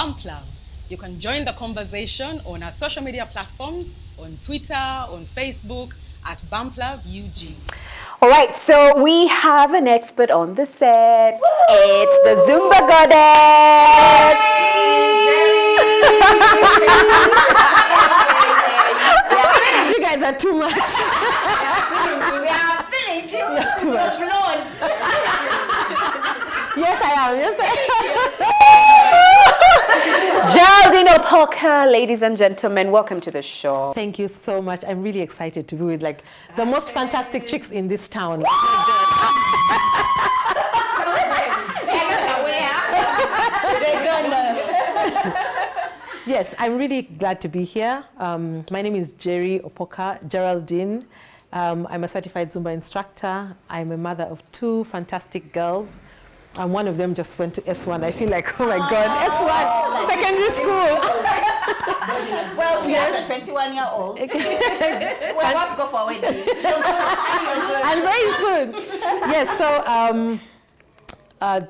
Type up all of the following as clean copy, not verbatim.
Bump Love. You can join the conversation on our social media platforms, on Twitter, on Facebook, at Bump Love UG. All right, so we have an expert on the set. Woo! It's the Zumba goddess. You guys are too much. We are feeling too much. Yes, I am. Yes, I am. Geraldine Opoka, ladies and gentlemen, welcome to the show. Thank you so much. I'm really excited to be with the most fantastic chicks in this town. Yes, I'm really glad to be here. My name is Geraldine. I'm a certified Zumba instructor. I'm a mother of 2 fantastic girls. And one of them just went to S1. I feel like, oh my God, S1, secondary school. Well, she has a 21-year-old. So we're about to go for a wedding. And very soon. Yes, so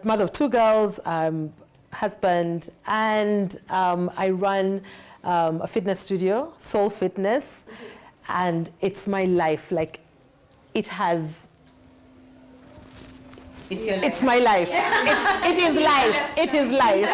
mother of 2 girls, husband, and I run a fitness studio, Soul Fitness, and it's my life. It has. It's my life. It is life. It is life.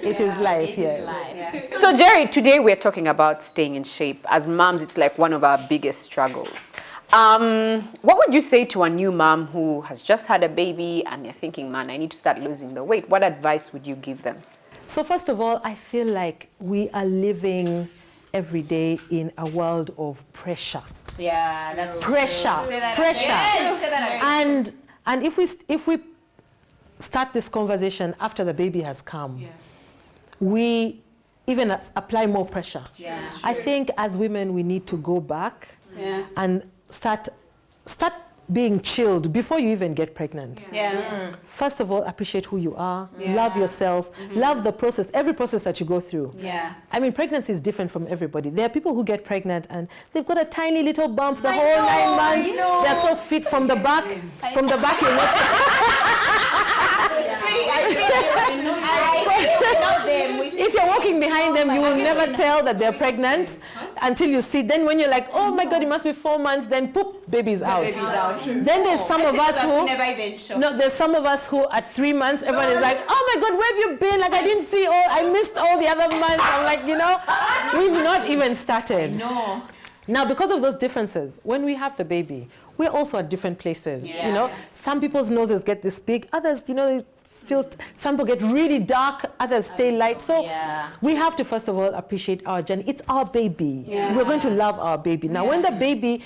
It is life, yes. So, Jerry, today we're talking about staying in shape. As moms, it's like one of our biggest struggles. What would you say to a new mom who has just had a baby and they're thinking, man, I need to start losing the weight? What advice would you give them? So first of all, I feel like we are living every day in a world of pressure. Yeah, that's pressure. Pressure. Yes, say that again. And if we start this conversation after the baby has come, we even apply more pressure. Yeah. I think as women we need to go back and start being chilled before you even get pregnant. First of all, appreciate who you are, love yourself, love the process, every process that you go through. I mean, pregnancy is different from everybody. There are people who get pregnant and they've got a tiny little bump the whole 9 months. They're so fit from the back. From the back, you're not. If you're walking behind them, you will never tell that they're pregnant until you see. Then when you're like, oh my God, it must be 4 months, then poop, baby's out. Then there's some of us who there's some of us who at 3 months everyone is like, oh my God, where have you been? Like I didn't see I missed all the other months. I'm like, we've not even started. No. Now, because of those differences, when we have the baby, we're also at different places. Some people's noses get this big, others, still, some people get really dark, others stay light. So we have to first of all appreciate our journey. It's our baby. We're going to love our baby. Now, when the baby,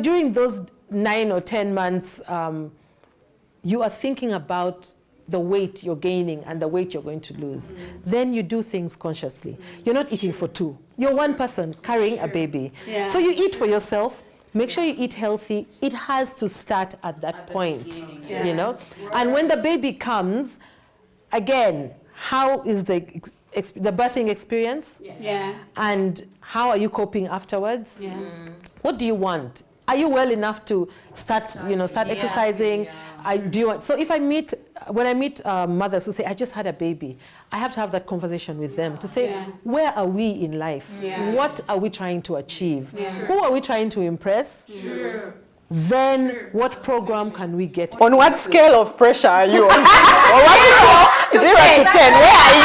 during those 9 or 10 months, you are thinking about the weight you're gaining and the weight you're going to lose. Then you do things consciously. You're not eating for 2. You're one person carrying a baby. So you eat for yourself. Make sure you eat healthy. It has to start at that point, And when the baby comes, again, how is the birthing experience? And how are you coping afterwards? What do you want? Are you well enough to start exercising? So when I meet mothers who say, I just had a baby, I have to have that conversation with them to say, where are we in life? What are we trying to achieve? Who are we trying to impress? Then what program can we get? On what scale of pressure are you on? 0 to 10, where are you?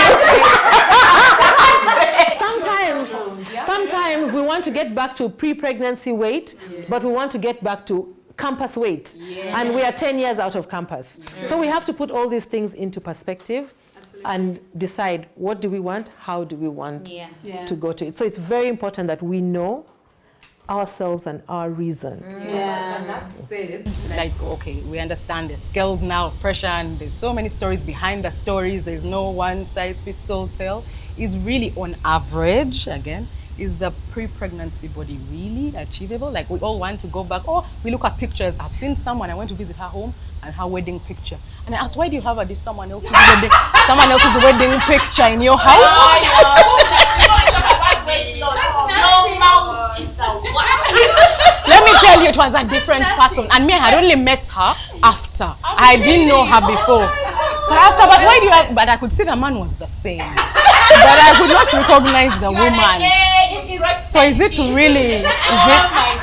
Sometimes we want to get back to pre-pregnancy weight, but we want to get back to campus weight. And we are 10 years out of campus. So we have to put all these things into perspective and decide what do we want, how do we want to go to it. So it's very important that we know ourselves and our reason. And that's it. Okay, we understand the scales now, pressure, and there's so many stories behind the stories. There's no one size fits all tale. Is really on average, again, is the pre-pregnancy body really achievable? Like we all want to go back. We look at pictures. I've seen someone, I went to visit her home and her wedding picture. And I asked, why do you have someone else's wedding picture in your house? Let me tell you, it was a different person. And me, I had only met her after. I didn't know her before. So I asked her, but why do you have... But I could see the man was the same. but I could not recognize the woman. So is it really?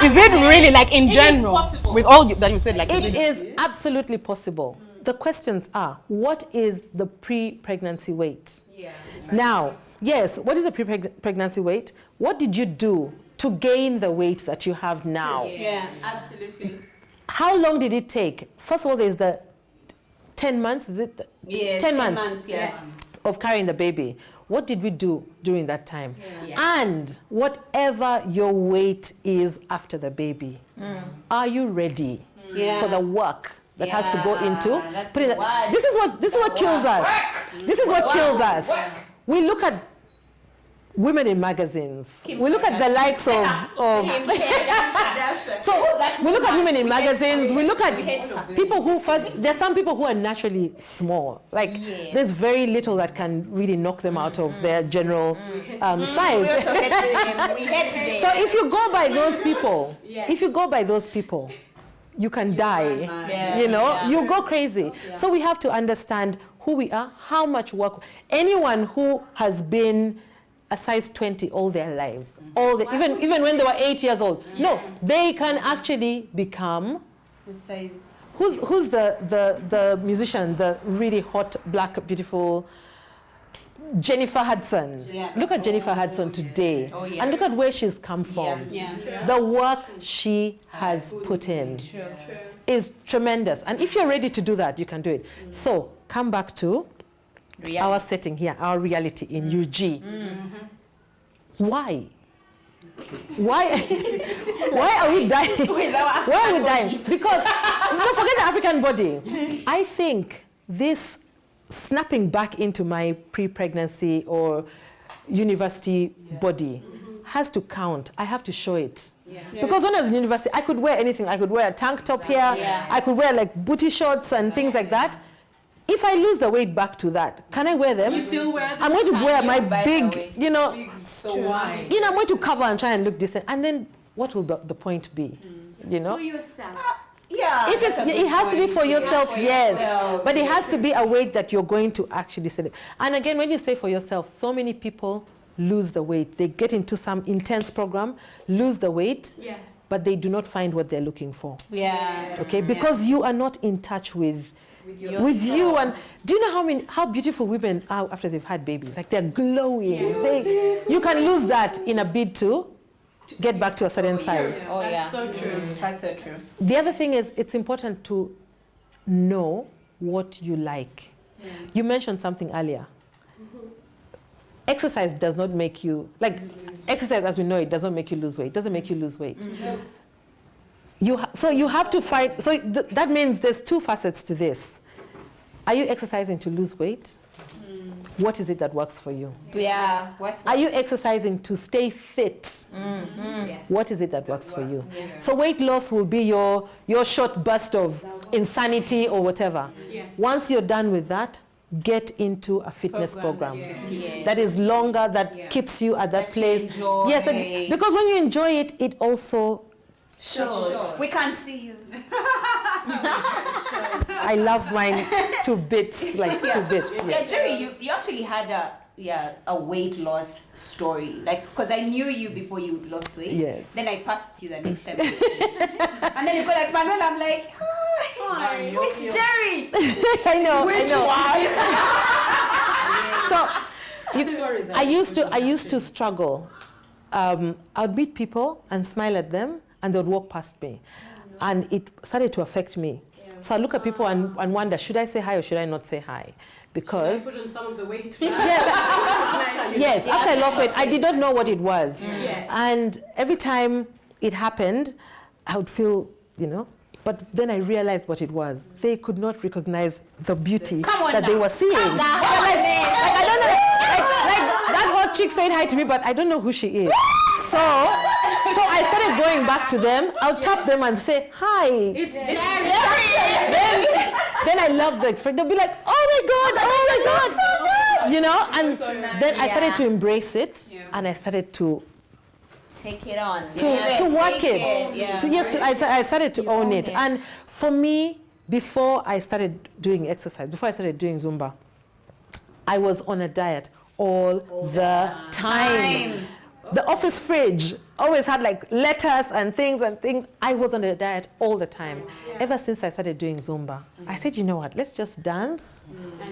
Is it really like in general with all that you said? Like it is absolutely possible. The questions are: what is the pre-pregnancy weight? Yeah. Now, yes, what is the pre-pregnancy weight? What did you do to gain the weight that you have now? Yeah, absolutely. How long did it take? First of all, there's the 10 months, is it? Yes, 10 months, yes. of carrying the baby. What did we do during that time? Yes. And whatever your weight is after the baby, are you ready for the work that has to go into? That's putting the that- word. This is what kills us. This is what kills us. We look at women in magazines. We look at the likes of so we look at women in magazines. We look at people who there's some people who are naturally small. Like there's very little that can really knock them out of their general size. We had today. So if you go by those people, you can die. You go crazy. So we have to understand who we are, how much work. Anyone who has been a size 20 all their lives, even when they were 8 years old, no, they can actually become. Who's the musician, the really hot, black, beautiful Jennifer Hudson? Yeah. Look at Jennifer Hudson today, and look at where she's come from. The work she has put in is tremendous, and if you're ready to do that, you can do it. So come back to our setting here, our reality in UG. Why? Why are we dying? Why are we dying? Because, don't forget the African body. I think this snapping back into my pre-pregnancy or university body has to count. I have to show it. Because when I was in university, I could wear anything. I could wear a tank top here. I could wear like booty shorts and things like that. If I lose the weight back to that, can I wear them? You still wear them? I'm going to wear my big, So why? I'm going to cover and try and look decent. And then what will the point be? For yourself. If it has to be for yourself, yes. But it has to be a weight that you're going to actually celebrate. And again, when you say for yourself, so many people lose the weight. They get into some intense program, lose the weight, but they do not find what they're looking for. Okay, because you are not in touch with you. And do you know how beautiful women are after they've had babies? Like they're glowing. You can lose that in a bid to get back to a certain size. That's so true. That's so true. The other thing is it's important to know what you like. You mentioned something earlier. Exercise does not make you, exercise as we know it does not make you lose weight. It doesn't make you lose weight. So you have to fight. So that means there's two facets to this. Are you exercising to lose weight? What is it that works for you? Are you exercising to stay fit? What is it that works for you? So weight loss will be your short burst of insanity or whatever. Once you're done with that, get into a fitness program that is longer, that keeps you at that place. Because when you enjoy it, it also shows. We can't see you. I love mine to bits, to bits. Jerry, you actually had a weight loss story, because I knew you before you lost weight. Yes. Then I passed you the next time. And then you go like, Manuel, I'm like, hi, it's Jerry. I know. So I used to struggle. I'd meet people and smile at them, and they'd walk past me, and it started to affect me. So I look at people and wonder, should I say hi or should I not say hi? Because should I put on some of the weight? Yes, after I lost weight, I did not know what it was. And every time it happened, I would feel, but then I realized what it was. They could not recognize the beauty that they were seeing. I don't know, that hot chick said hi to me, but I don't know who she is. So I started going back to them. I'll tap them and say, hi. It's Jerry. Then I love the expression. They'll be like, oh my God. And then I started to embrace it, and I started to take it on. To work it. I started to own it. And for me, before I started doing exercise, before I started doing Zumba, I was on a diet all the time. The office fridge always had like lettuce and things. I was on a diet all the time. Ever since I started doing Zumba, I said, you know what, let's just dance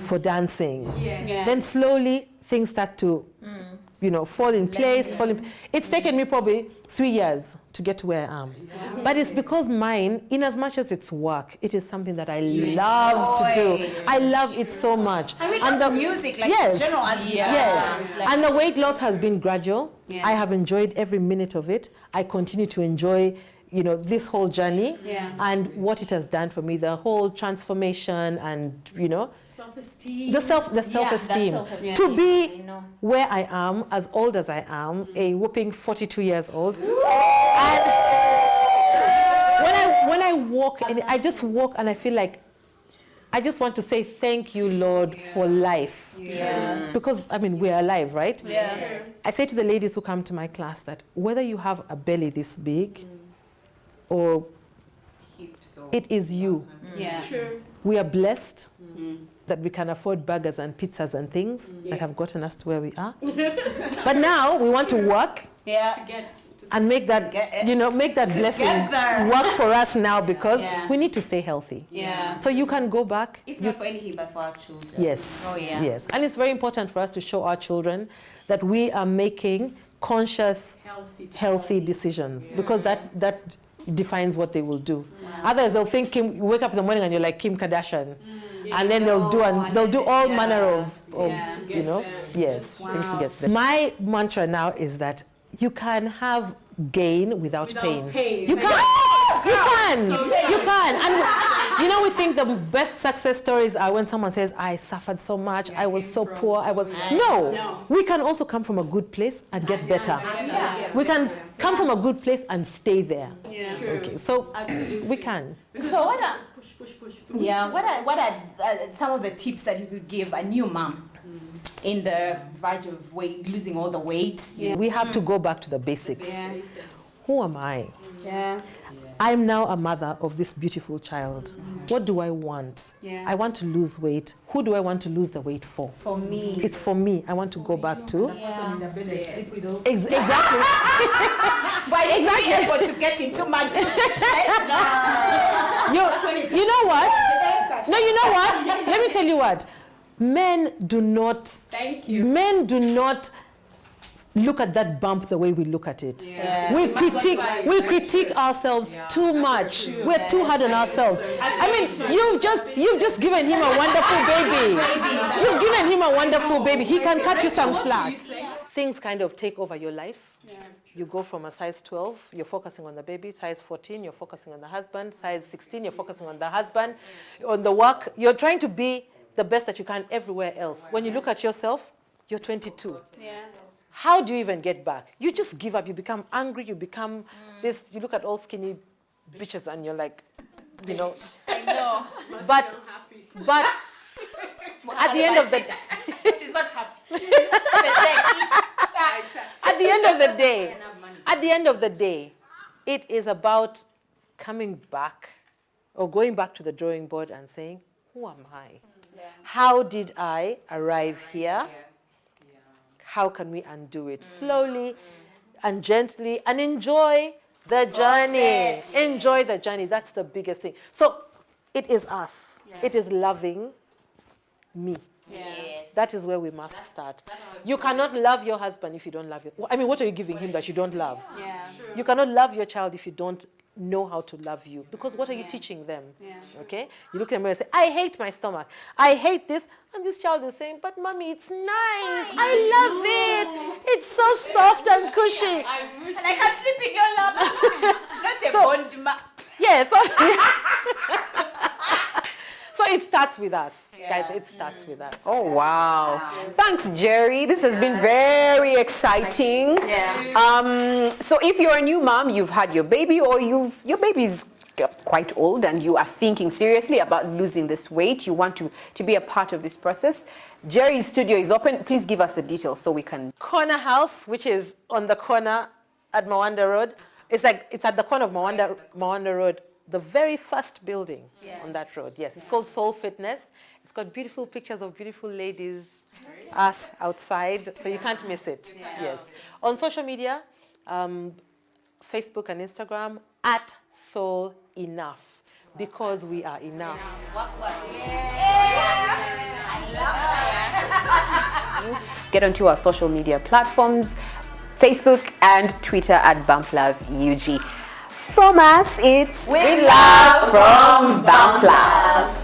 for dancing. Then slowly things start to, fall in place. It's taken me probably 3 years to get to where I am. But it's because mine, in as much as it's work, it is something that I love to do. I love it so much. And the music, like yes, in general, as yes. like, And the weight loss has been gradual. I have enjoyed every minute of it. I continue to enjoy, this whole journey and what it has done for me, the whole transformation and, Self-esteem. the self-esteem. To be where I am, as old as I am, a whopping 42 years old. And when I walk, and I just walk and I feel like I just want to say thank you, Lord, for life. Because, we are alive, right? I say to the ladies who come to my class that whether you have a belly this big or it is you. We are blessed that we can afford burgers and pizzas and things that have gotten us to where we are. But now we want to work and make that, make that blessing work for us now because we need to stay healthy. So you can go back. If not for anything, but for our children. Yes. Oh, yeah. Yes. And it's very important for us to show our children that we are making conscious, healthy decisions because that defines what they will do. Others, they'll think you wake up in the morning and you're like Kim Kardashian. And then they'll do all manner of things to get there. My mantra now is that you can have gain without pain. You can. And we think the best success stories are when someone says, I suffered so much, I was so poor, No, we can also come from a good place and get better. We can come from a good place and stay there. Okay, so we can. So what are Push. what are some of the tips that you could give a new mom in the verge of losing all the weight? We have to go back to the basics. Who am I? Yeah. I'm now a mother of this beautiful child. What do I want? I want to lose weight. Who do I want to lose the weight for? For me. It's for me. I want to go back to. Exactly. But exactly able to get into my You know what? No, you know what? Let me tell you what. Men do not look at that bump the way we look at it. We critique ourselves too much. We're too hard on ourselves. You've just given him a wonderful baby. You've given him a wonderful baby. He can cut you some slack. Things kind of take over your life. You go from a size 12, you're focusing on the baby. Size 14, you're focusing on the husband. Size 16, you're focusing on the husband. On the work, you're trying to be the best that you can everywhere else. When you look at yourself, you're 22. How do you even get back? You just give up. You become angry. You become this. You look at all skinny bitches and you're like, I know. But at the end of the she's not happy. at the end of the day, it is about coming back or going back to the drawing board and saying, who am I? How did I arrive here? How can we undo it? Slowly and gently and enjoy the journey. Enjoy the journey. That's the biggest thing. So it is us. It is loving me. That is where we must start. You cannot love your husband if you don't love what are you giving him that you don't love? You cannot love your child if you don't know how to love you. Because what are you teaching them? Okay? You look at them and say, I hate my stomach. I hate this. And this child is saying, but mommy, it's nice. I love it. It's so soft and cushy. And I can sleep in your lap. Not a bond ma. Yeah, so it starts with us. Guys, it starts with us. Oh, wow. Thanks, Jerry. This has been very exciting. So if you're a new mom, you've had your baby or your baby's quite old and you are thinking seriously about losing this weight, you want to be a part of this process, Jerry's studio is open. Please give us the details so we can... Corner House, which is on the corner at Mawanda Road. It's at the corner of Mawanda Road, the very first building on that road. Yes, it's called Soul Fitness. It's got beautiful pictures of beautiful ladies us outside, so you can't miss it. Yes. On social media, Facebook and Instagram, @Soul Enough, because we are enough. Get onto our social media platforms, Facebook and Twitter @BumpLoveUG. From us, it's With Love from Bump Love.